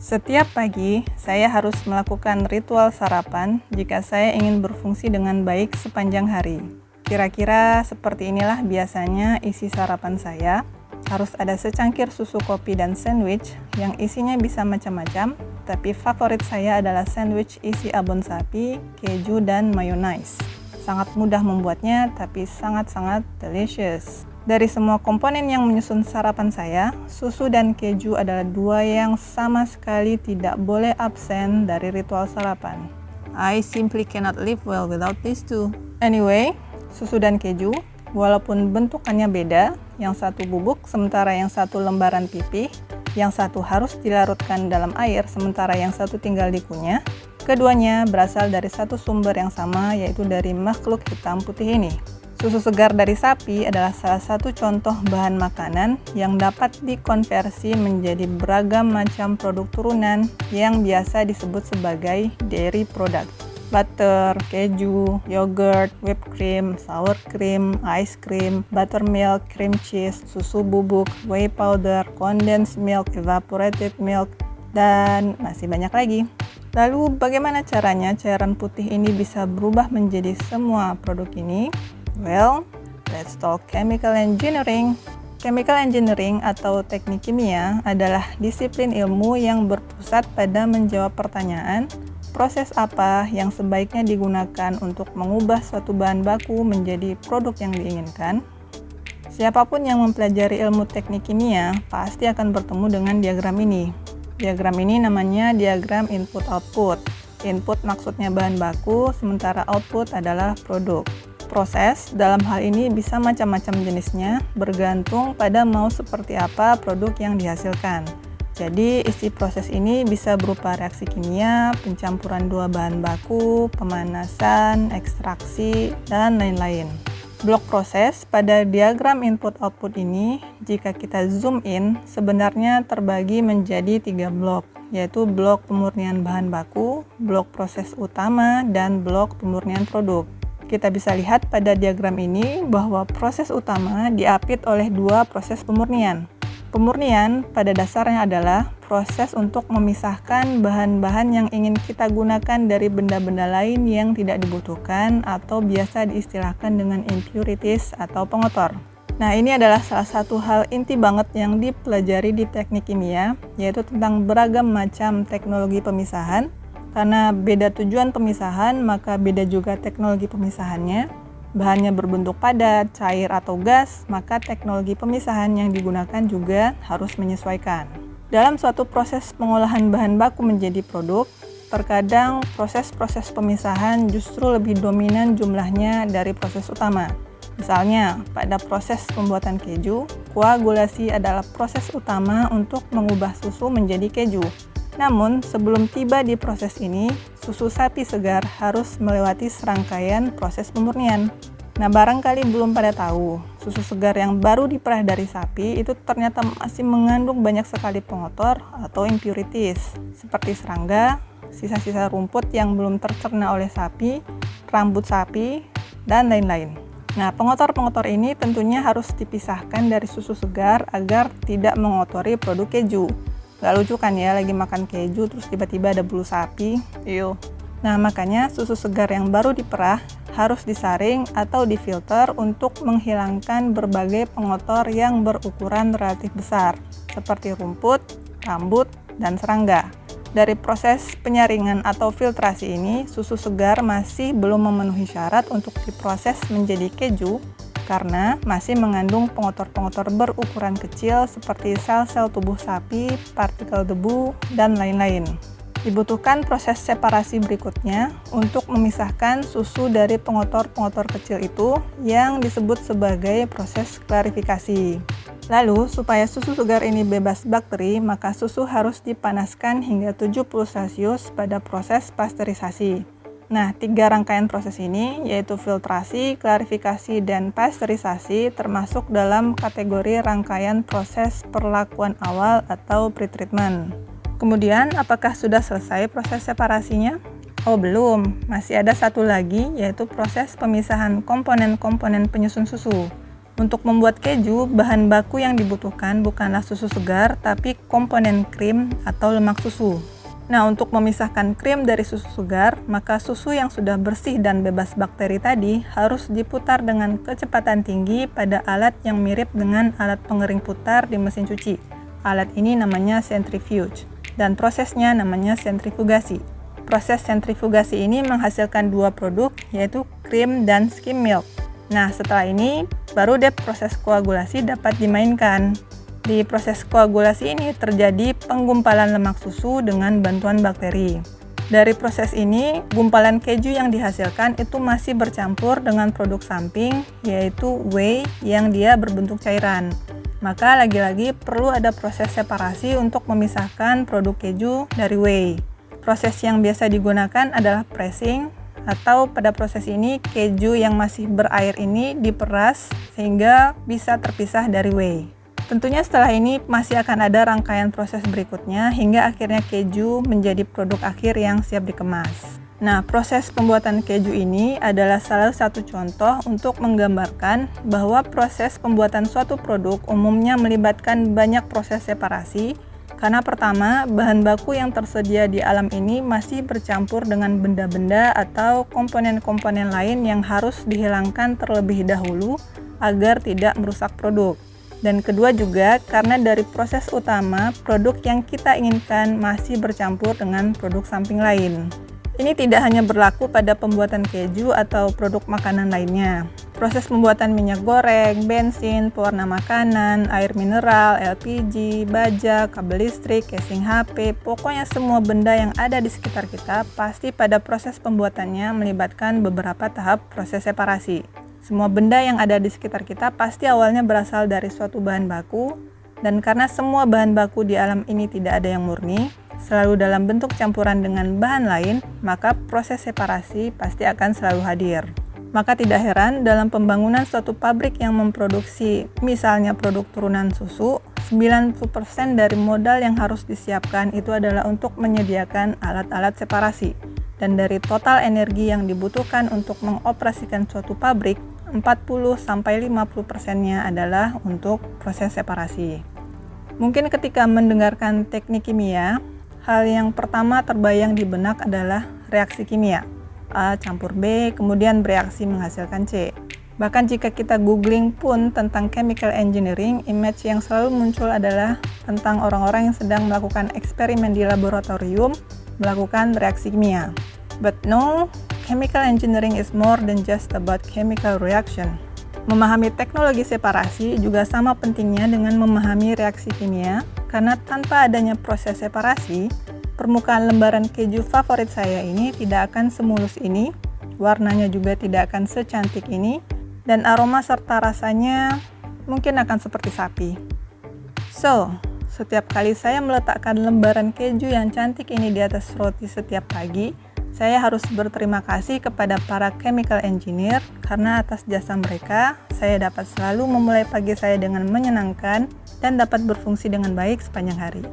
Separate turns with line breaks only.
Setiap pagi, saya harus melakukan ritual sarapan jika saya ingin berfungsi dengan baik sepanjang hari. Kira-kira seperti inilah biasanya isi sarapan saya. Harus ada secangkir susu kopi dan sandwich yang isinya bisa macam-macam, tapi favorit saya adalah sandwich isi abon sapi, keju, dan mayonnaise. Sangat mudah membuatnya, tapi sangat-sangat delicious. Dari semua komponen yang menyusun sarapan saya, susu dan keju adalah dua yang sama sekali tidak boleh absen dari ritual sarapan. I simply cannot live well without these two. Anyway, susu dan keju, walaupun bentukannya beda, yang satu bubuk sementara yang satu lembaran pipih, yang satu harus dilarutkan dalam air sementara yang satu tinggal dikunyah, keduanya berasal dari satu sumber yang sama, yaitu dari makhluk hitam putih ini. Susu segar dari sapi adalah salah satu contoh bahan makanan yang dapat dikonversi menjadi beragam macam produk turunan yang biasa disebut sebagai dairy product. Butter, keju, yogurt, whipped cream, sour cream, ice cream, buttermilk, cream cheese, susu bubuk, whey powder, condensed milk, evaporated milk, dan masih banyak lagi. Lalu bagaimana caranya cairan putih ini bisa berubah menjadi semua produk ini? Well, let's talk chemical engineering. Chemical engineering atau teknik kimia adalah disiplin ilmu yang berpusat pada menjawab pertanyaan, proses apa yang sebaiknya digunakan untuk mengubah suatu bahan baku menjadi produk yang diinginkan. Siapapun yang mempelajari ilmu teknik kimia pasti akan bertemu dengan diagram ini. Diagram ini namanya diagram input-output. Input maksudnya bahan baku, sementara output adalah produk. Proses dalam hal ini bisa macam-macam jenisnya, bergantung pada mau seperti apa produk yang dihasilkan. Jadi, isi proses ini bisa berupa reaksi kimia, pencampuran dua bahan baku, pemanasan, ekstraksi, dan lain-lain. Blok proses pada diagram input-output ini, jika kita zoom in, sebenarnya terbagi menjadi 3 blok, yaitu blok pemurnian bahan baku, blok proses utama, dan blok pemurnian produk. Kita bisa lihat pada diagram ini bahwa proses utama diapit oleh dua proses pemurnian. Pemurnian pada dasarnya adalah proses untuk memisahkan bahan-bahan yang ingin kita gunakan dari benda-benda lain yang tidak dibutuhkan atau biasa diistilahkan dengan impurities atau pengotor. Nah, ini adalah salah satu hal inti banget yang dipelajari di teknik kimia, yaitu tentang beragam macam teknologi pemisahan. Karena beda tujuan pemisahan, maka beda juga teknologi pemisahannya. Bahannya berbentuk padat, cair, atau gas, maka teknologi pemisahan yang digunakan juga harus menyesuaikan. Dalam suatu proses pengolahan bahan baku menjadi produk, terkadang proses-proses pemisahan justru lebih dominan jumlahnya dari proses utama. Misalnya, pada proses pembuatan keju, koagulasi adalah proses utama untuk mengubah susu menjadi keju. Namun, sebelum tiba di proses ini, susu sapi segar harus melewati serangkaian proses pemurnian. Nah, barangkali belum pada tahu, susu segar yang baru diperah dari sapi itu ternyata masih mengandung banyak sekali pengotor atau impurities, seperti serangga, sisa-sisa rumput yang belum tercerna oleh sapi, rambut sapi, dan lain-lain. Nah, pengotor-pengotor ini tentunya harus dipisahkan dari susu segar agar tidak mengotori produk keju. Gak lucu kan ya, lagi makan keju terus tiba-tiba ada bulu sapi. Ew. Nah, makanya susu segar yang baru diperah harus disaring atau difilter untuk menghilangkan berbagai pengotor yang berukuran relatif besar, seperti rumput, rambut, dan serangga. Dari proses penyaringan atau filtrasi ini, susu segar masih belum memenuhi syarat untuk diproses menjadi keju, karena masih mengandung pengotor-pengotor berukuran kecil seperti sel-sel tubuh sapi, partikel debu, dan lain-lain. Dibutuhkan proses separasi berikutnya untuk memisahkan susu dari pengotor-pengotor kecil itu yang disebut sebagai proses klarifikasi. Lalu, supaya susu segar ini bebas bakteri, maka susu harus dipanaskan hingga 70 Celcius pada proses pasteurisasi. Nah, 3 rangkaian proses ini, yaitu filtrasi, klarifikasi, dan pasteurisasi, termasuk dalam kategori rangkaian proses perlakuan awal atau pretreatment. Kemudian, apakah sudah selesai proses separasinya? Oh, belum. Masih ada satu lagi, yaitu proses pemisahan komponen-komponen penyusun susu. Untuk membuat keju, bahan baku yang dibutuhkan bukanlah susu segar, tapi komponen krim atau lemak susu. Nah, untuk memisahkan krim dari susu segar, maka susu yang sudah bersih dan bebas bakteri tadi harus diputar dengan kecepatan tinggi pada alat yang mirip dengan alat pengering putar di mesin cuci. Alat ini namanya centrifuge, dan prosesnya namanya sentrifugasi. Proses sentrifugasi ini menghasilkan dua produk, yaitu krim dan skim milk. Nah, setelah ini, baru deh proses koagulasi dapat dimainkan. Di proses koagulasi ini terjadi penggumpalan lemak susu dengan bantuan bakteri. Dari proses ini, gumpalan keju yang dihasilkan itu masih bercampur dengan produk samping, yaitu whey yang dia berbentuk cairan. Maka lagi-lagi perlu ada proses separasi untuk memisahkan produk keju dari whey. Proses yang biasa digunakan adalah pressing, atau pada proses ini keju yang masih berair ini diperas sehingga bisa terpisah dari whey. Tentunya setelah ini masih akan ada rangkaian proses berikutnya hingga akhirnya keju menjadi produk akhir yang siap dikemas. Nah, proses pembuatan keju ini adalah salah satu contoh untuk menggambarkan bahwa proses pembuatan suatu produk umumnya melibatkan banyak proses separasi. Karena pertama, bahan baku yang tersedia di alam ini masih bercampur dengan benda-benda atau komponen-komponen lain yang harus dihilangkan terlebih dahulu agar tidak merusak produk. Dan kedua juga, karena dari proses utama, produk yang kita inginkan masih bercampur dengan produk samping lain. Ini tidak hanya berlaku pada pembuatan keju atau produk makanan lainnya. Proses pembuatan minyak goreng, bensin, pewarna makanan, air mineral, LPG, baja, kabel listrik, casing HP, pokoknya semua benda yang ada di sekitar kita pasti pada proses pembuatannya melibatkan beberapa tahap proses separasi. Semua benda yang ada di sekitar kita pasti awalnya berasal dari suatu bahan baku, dan karena semua bahan baku di alam ini tidak ada yang murni, selalu dalam bentuk campuran dengan bahan lain, maka proses separasi pasti akan selalu hadir. Maka tidak heran dalam pembangunan suatu pabrik yang memproduksi misalnya produk turunan susu, 90% dari modal yang harus disiapkan itu adalah untuk menyediakan alat-alat separasi. Dan dari total energi yang dibutuhkan untuk mengoperasikan suatu pabrik, 40-50%-nya adalah untuk proses separasi. Mungkin ketika mendengarkan teknik kimia, hal yang pertama terbayang di benak adalah reaksi kimia. A campur B, kemudian bereaksi menghasilkan C. Bahkan jika kita googling pun tentang chemical engineering, image yang selalu muncul adalah tentang orang-orang yang sedang melakukan eksperimen di laboratorium, melakukan reaksi kimia. But no, chemical engineering is more than just about chemical reaction. Memahami teknologi separasi juga sama pentingnya dengan memahami reaksi kimia, karena tanpa adanya proses separasi, permukaan lembaran keju favorit saya ini tidak akan semulus ini, warnanya juga tidak akan secantik ini, dan aroma serta rasanya mungkin akan seperti sapi. So, setiap kali saya meletakkan lembaran keju yang cantik ini di atas roti setiap pagi, saya harus berterima kasih kepada para chemical engineer karena atas jasa mereka, saya dapat selalu memulai pagi saya dengan menyenangkan dan dapat berfungsi dengan baik sepanjang hari.